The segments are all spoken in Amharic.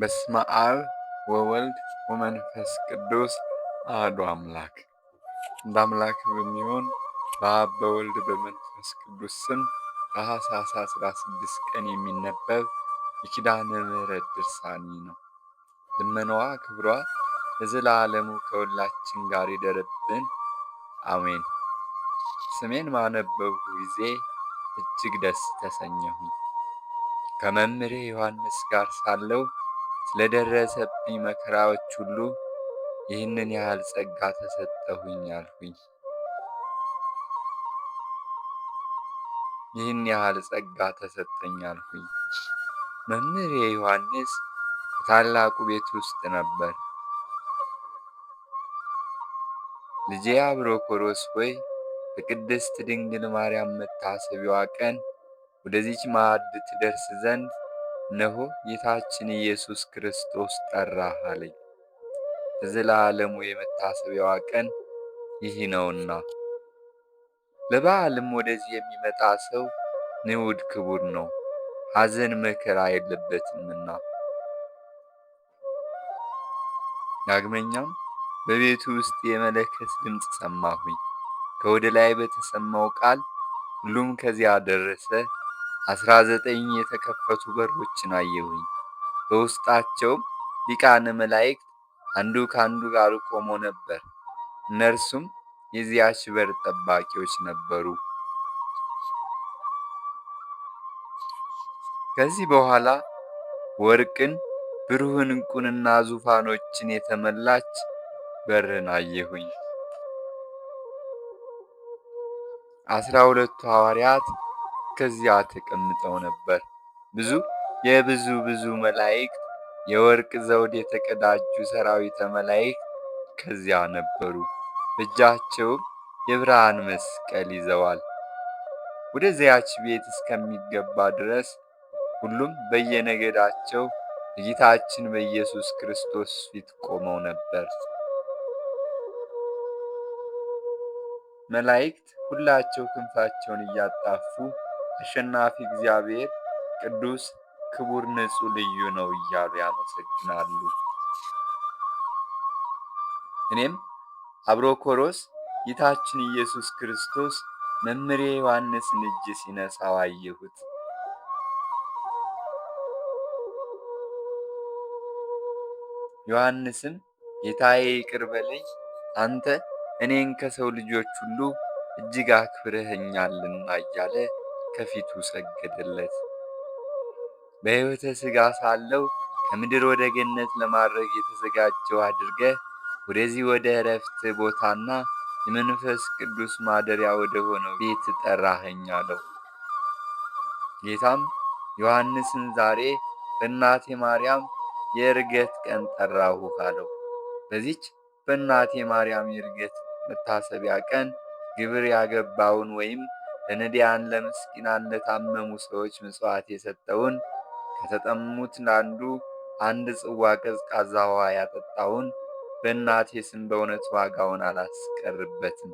በስመ አብ ወወልድ ወመንፈስ ቅዱስ አሐዱ አምላክ። እንደ አምላክ በሚሆን በአብ በወልድ በመንፈስ ቅዱስ ስም ታኅሳስ 16 ቀን የሚነበብ የኪዳነ ምሕረት ድርሳን ነው። ልመናዋ ክብሯ ለዘላለሙ ከሁላችን ጋር ይደርብን፣ አሜን። ስሜን ባነበብኩ ጊዜ እጅግ ደስ ተሰኘሁኝ። ከመምህሬ ዮሐንስ ጋር ሳለሁ ስለደረሰብኝ መከራዎች ሁሉ ይህንን ያህል ጸጋ ተሰጠሁኝ አልሁኝ። ይህን ያህል ጸጋ ተሰጠኝ አልሁኝ። መምህሬ ዮሐንስ በታላቁ ቤት ውስጥ ነበር። ልጄ አብሮኮሮስ ሆይ በቅድስት ድንግል ማርያም መታሰቢያዋ ቀን ወደዚች ማዕድ ትደርስ ዘንድ እነሆ ጌታችን ኢየሱስ ክርስቶስ ጠራህ አለኝ። ለዘላለሙ የመታሰቢያዋ ቀን ይህ ነውና፣ ለበዓልም ወደዚህ የሚመጣ ሰው ንዑድ ክቡር ነው፣ ሐዘን መከራ የለበትምና። ዳግመኛም በቤቱ ውስጥ የመለከት ድምፅ ሰማሁኝ። ከወደ ላይ በተሰማው ቃል ሁሉም ከዚያ ደረሰ። 19 የተከፈቱ በሮችን አየሁኝ። በውስጣቸውም ሊቃነ መላእክት አንዱ ከአንዱ ጋር ቆሞ ነበር። እነርሱም የዚያች በር ጠባቂዎች ነበሩ። ከዚህ በኋላ ወርቅን፣ ብሩህ ዕንቁንና ዙፋኖችን የተመላች በርን አየሁኝ። 12 ሐዋርያት ከዚያ ተቀምጠው ነበር። ብዙ መላእክት፣ የወርቅ ዘውድ የተቀዳጁ ሰራዊተ መላእክት ከዚያ ነበሩ። በእጃቸውም የብርሃን መስቀል ይዘዋል። ወደዚያች ቤት እስከሚገባ ድረስ ሁሉም በየነገዳቸው በጌታችን በኢየሱስ ክርስቶስ ፊት ቆመው ነበር። መላእክት ሁላቸው ክንፋቸውን እያጣፉ አሸናፊ እግዚአብሔር ቅዱስ፣ ክቡር፣ ንጹሕ፣ ልዩ ነው እያሉ ያመሰግናሉ። እኔም አብሮኮሮስ ጌታችን ኢየሱስ ክርስቶስ መምህሬ ዮሐንስን እጅ ሲነሳው አየሁት። ዮሐንስም ጌታዬ ይቅር በለኝ፣ አንተ እኔን ከሰው ልጆች ሁሉ እጅግ አክብረኸኛልና እያለ ከፊቱ ሰገደለት። በሕይወተ ሥጋ ሳለሁ ከምድር ወደ ገነት ለማድረግ የተዘጋጀው አድርገህ ወደዚህ ወደ ዕረፍት ቦታና የመንፈስ ቅዱስ ማደሪያ ወደ ሆነው ቤት ጠራኸኝ አለው። ጌታም ዮሐንስን ዛሬ በእናቴ ማርያም የዕርገት ቀን ጠራሁህ አለው። በዚች በእናቴ ማርያም የዕርገት መታሰቢያ ቀን ግብር ያገባውን ወይም ለነዳያን፣ ለምስኪናን፣ ለታመሙ ሰዎች ምጽዋት የሰጠውን፣ ከተጠሙት ለአንዱ አንድ ጽዋ ቀዝቃዛ ውሃ ያጠጣውን በእናቴ ስም በእውነት ዋጋውን አላስቀርበትም።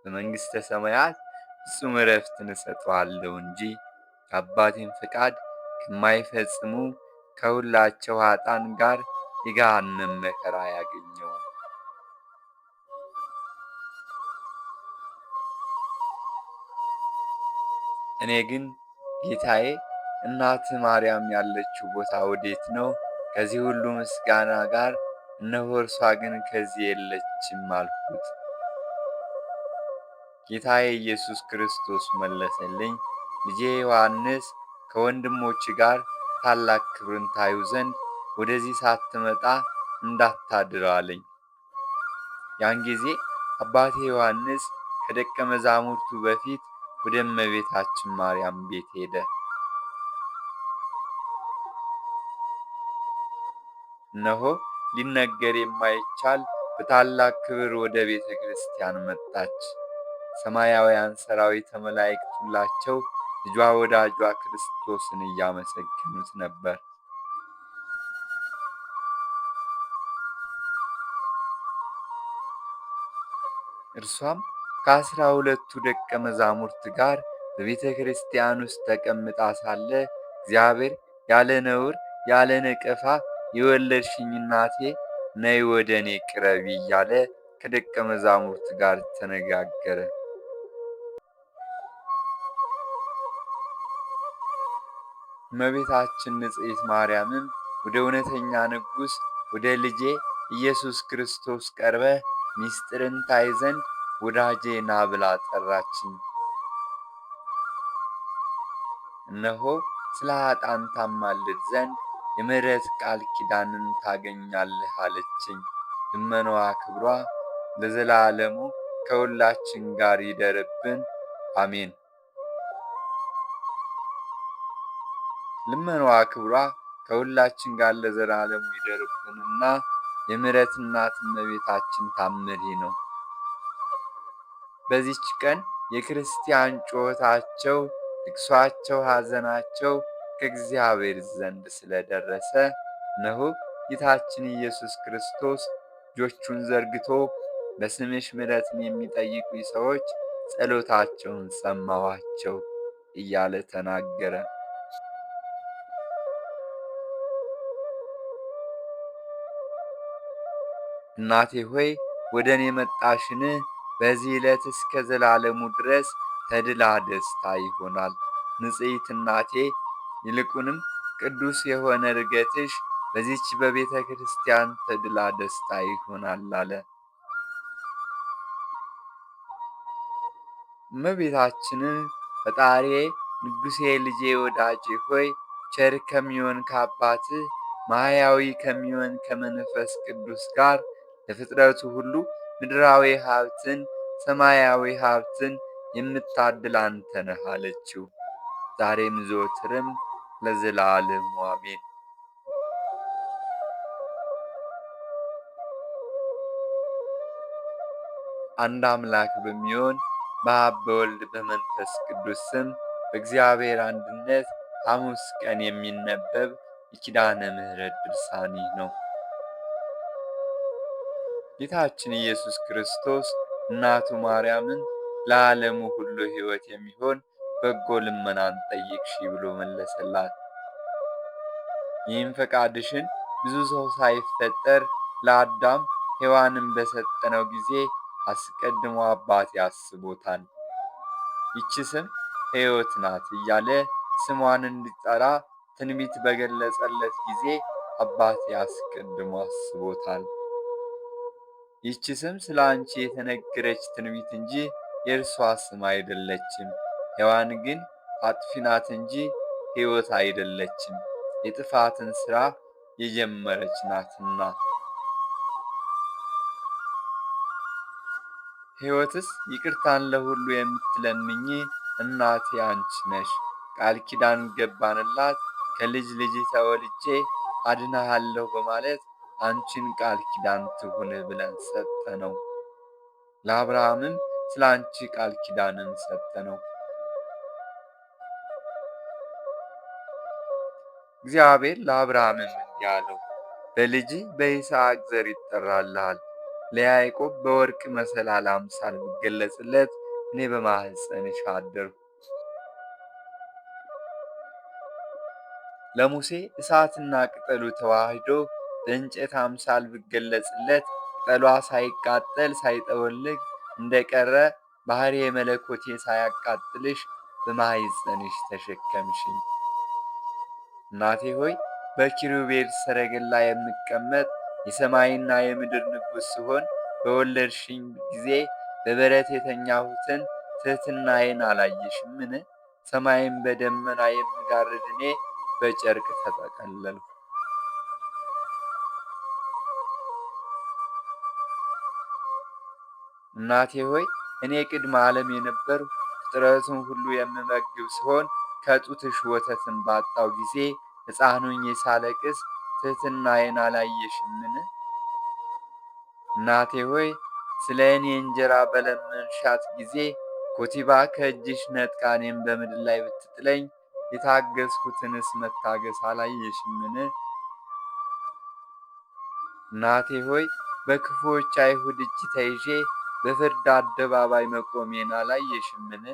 በመንግሥተ ሰማያት ፍጹም ዕረፍትን እሰጠዋለሁ እንጂ የአባቴን ፈቃድ ከማይፈጽሙ ከሁላቸው ኃጥአን ጋር የገሃነም መከራ አያገኘውም። እኔ ግን ጌታዬ፣ እናትህ ማርያም ያለችው ቦታ ወዴት ነው? ከዚህ ሁሉ ምስጋና ጋር እነሆ እርሷ ግን ከዚህ የለችም አልሁት። ጌታዬ ኢየሱስ ክርስቶስ መለሰልኝ፣ ልጄ ዮሐንስ ከወንድሞች ጋር ታላቅ ክብርን ታዩ ዘንድ ወደዚህ ሳትመጣ እንዳታድር አለኝ። ያን ጊዜ አባቴ ዮሐንስ ከደቀ መዛሙርቱ በፊት ወደ እመቤታችን ማርያም ቤት ሄደ። እነሆ ሊነገር የማይቻል በታላቅ ክብር ወደ ቤተ ክርስቲያን መጣች። ሰማያውያን ሰራዊተ መላእክት ሁላቸው ልጇ ወዳጇ ክርስቶስን እያመሰገኑት ነበር። እርሷም ከ12 ደቀ መዛሙርት ጋር በቤተ ክርስቲያን ውስጥ ተቀምጣ ሳለ እግዚአብሔር ያለ ነውር ያለ ነቀፋ የወለድሽኝ እናቴ ነይ ወደ እኔ ቅረቢ እያለ ከደቀ መዛሙርት ጋር ተነጋገረ። እመቤታችን ንጽሕት ማርያምም ወደ እውነተኛ ንጉሥ ወደ ልጄ ኢየሱስ ክርስቶስ ቀርበህ ምስጢርን ታይ ዘንድ ወዳጄ ና ብላ ጠራችኝ። እነሆ ስለ ኃጥአን ታማልድ ዘንድ የምሕረት ቃል ኪዳንን ታገኛለህ አለችኝ። ልመናዋ ክብሯ ለዘላለሙ ከሁላችን ጋር ይደርብን፣ አሜን። ልመናዋ ክብሯ ከሁላችን ጋር ለዘላለሙ ይደርብንና የምሕረት እናት እመቤታችን ታምሪ ነው። በዚች ቀን የክርስቲያን ጩኸታቸው፣ ልቅሷቸው፣ ሐዘናቸው ከእግዚአብሔር ዘንድ ስለደረሰ እነሆ ጌታችን ኢየሱስ ክርስቶስ እጆቹን ዘርግቶ በስምሽ ምሕረትን የሚጠይቁኝ ሰዎች ጸሎታቸውን ሰማኋቸው እያለ ተናገረ። እናቴ ሆይ ወደ እኔ መጣሽን? በዚህ ዕለት እስከ ዘላለሙ ድረስ ተድላ ደስታ ይሆናል። ንጽሕት እናቴ ይልቁንም ቅዱስ የሆነ ዕርገትሽ በዚች በቤተ ክርስቲያን ተድላ ደስታ ይሆናል አለ። እመቤታችንን ፈጣሪዬ ንጉሴ ልጄ ወዳጄ ሆይ ቸር ከሚሆን ከአባትህ ማሕያዊ ከሚሆን ከመንፈስ ቅዱስ ጋር ለፍጥረቱ ሁሉ ምድራዊ ሀብትን ሰማያዊ ሀብትን የምታድል አንተ ነህ አለችው። ዛሬም ዘወትርም ለዘላለሙ አሜን። አንድ አምላክ በሚሆን በአብ በወልድ በመንፈስ ቅዱስ ስም በእግዚአብሔር አንድነት ሐሙስ ቀን የሚነበብ የኪዳነ ምሕረት ድርሳን ነው። ጌታችን ኢየሱስ ክርስቶስ እናቱ ማርያምን ለዓለሙ ሁሉ ሕይወት የሚሆን በጎ ልመናን ጠይቅሺ ብሎ መለሰላት። ይህም ፈቃድሽን ብዙ ሰው ሳይፈጠር ለአዳም ሔዋንን በሰጠነው ጊዜ አስቀድሞ አባቴ አስቦታል። ይቺ ስም ሕይወት ናት እያለ ስሟን እንዲጠራ ትንቢት በገለጸለት ጊዜ አባቴ አስቀድሞ አስቦታል። ይቺ ስም ስለ አንቺ የተነገረች ትንቢት እንጂ የእርሷ ስም አይደለችም። ሔዋን ግን አጥፊ ናት እንጂ ሕይወት አይደለችም፣ የጥፋትን ሥራ የጀመረች ናትና። ሕይወትስ ይቅርታን ለሁሉ የምትለምኚ እናቴ አንቺ ነሽ። ቃል ኪዳን ገባንላት ከልጅ ልጅ ተወልጄ አድንሃለሁ በማለት አንቺን ቃል ኪዳን ትሁንህ ብለን ሰጠነው። ለአብርሃምም ስለ አንቺ ቃል ኪዳንን ሰጠነው። እግዚአብሔር ለአብርሃምም እንዲህ አለው፣ በልጅ በይስሐቅ ዘር ይጠራልሃል። ለያዕቆብ በወርቅ መሰላል አምሳል ብገለጽለት እኔ በማኅፀንሽ አደርሁ። ለሙሴ እሳትና ቅጠሉ ተዋህዶ በእንጨት አምሳል ብገለጽለት ቅጠሏ ሳይቃጠል ሳይጠወልግ እንደቀረ ባሕርየ መለኮቴ ሳያቃጥልሽ በማኅፀንሽ ተሸከምሽኝ። እናቴ ሆይ በኪሩቤል ሰረገላ የምቀመጥ የሰማይና የምድር ንጉሥ ስሆን በወለድሽኝ ጊዜ በበረት የተኛሁትን ትሕትናዬን አላየሽምን? ሰማይን በደመና የምጋርድ እኔ በጨርቅ ተጠቀለልሁ። እናቴ ሆይ እኔ ቅድመ ዓለም የነበርሁ ፍጥረቱን ሁሉ የምመግብ ስሆን ከጡትሽ ወተትን ባጣው ጊዜ ሕፃን ሆኜ ሳለቅስ ትሕትናዬን አላየሽምን? እናቴ ሆይ ስለ እኔ እንጀራ በለመንሻት ጊዜ ኮቲባ ከእጅሽ ነጥቃ እኔን በምድር ላይ ብትጥለኝ የታገስኩትንስ መታገስ አላየሽምን? እናቴ ሆይ በክፉዎች አይሁድ እጅ ተይዤ በፍርድ አደባባይ መቆሜን አላየሽምን?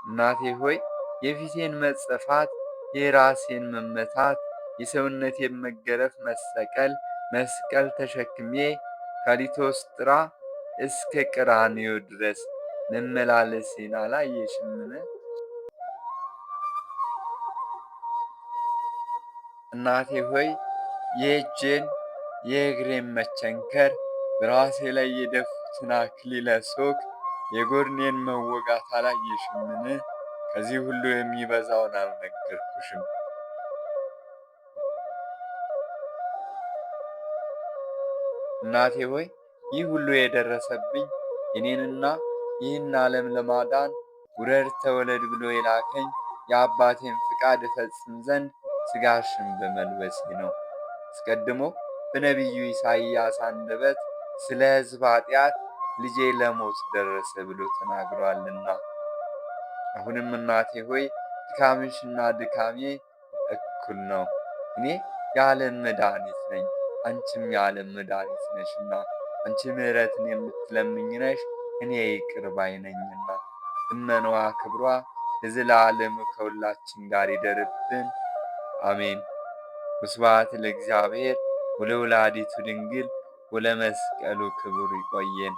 እናቴ ሆይ የፊቴን መጸፋት የራሴን መመታት የሰውነቴን መገረፍ መሰቀል መስቀል ተሸክሜ ከሊቶስጥራ እስከ ቀራንዮ ድረስ መመላለሴን አላየሽምን? እናቴ ሆይ የእጄን የእግሬን መቸንከር በራሴ ላይ የደፉትን አክሊለ ሦክ የጎድኔን መወጋት አላየሽምን? ከዚህ ሁሉ የሚበዛውን አልነገርኩሽም። እናቴ ሆይ ይህ ሁሉ የደረሰብኝ እኔንና ይህን ዓለም ለማዳን ውረድ ተወለድ ብሎ የላከኝ የአባቴን ፍቃድ እፈጽም ዘንድ ሥጋሽን በመልበሴ ነው። አስቀድሞ በነቢዩ ኢሳይያስ አንደበት ስለ ሕዝብ ኃጢአት ልጄ ለሞት ደረሰ ብሎ ተናግሯልና። አሁንም እናቴ ሆይ ድካምሽና ድካሜ እኩል ነው። እኔ የዓለም መድኃኒት ነኝ፣ አንቺም የዓለም መድኃኒት ነሽና አንቺ ምሕረትን የምትለምኝ ነሽ፣ እኔ ይቅር ባይ ነኝና። እመኗ ክብሯ ለዘላለሙ ከሁላችን ጋር ይደርብን፣ አሜን። ወስብሐት ለእግዚአብሔር ወለወላዲቱ ድንግል ወለመስቀሉ ክቡር። ይቆየን።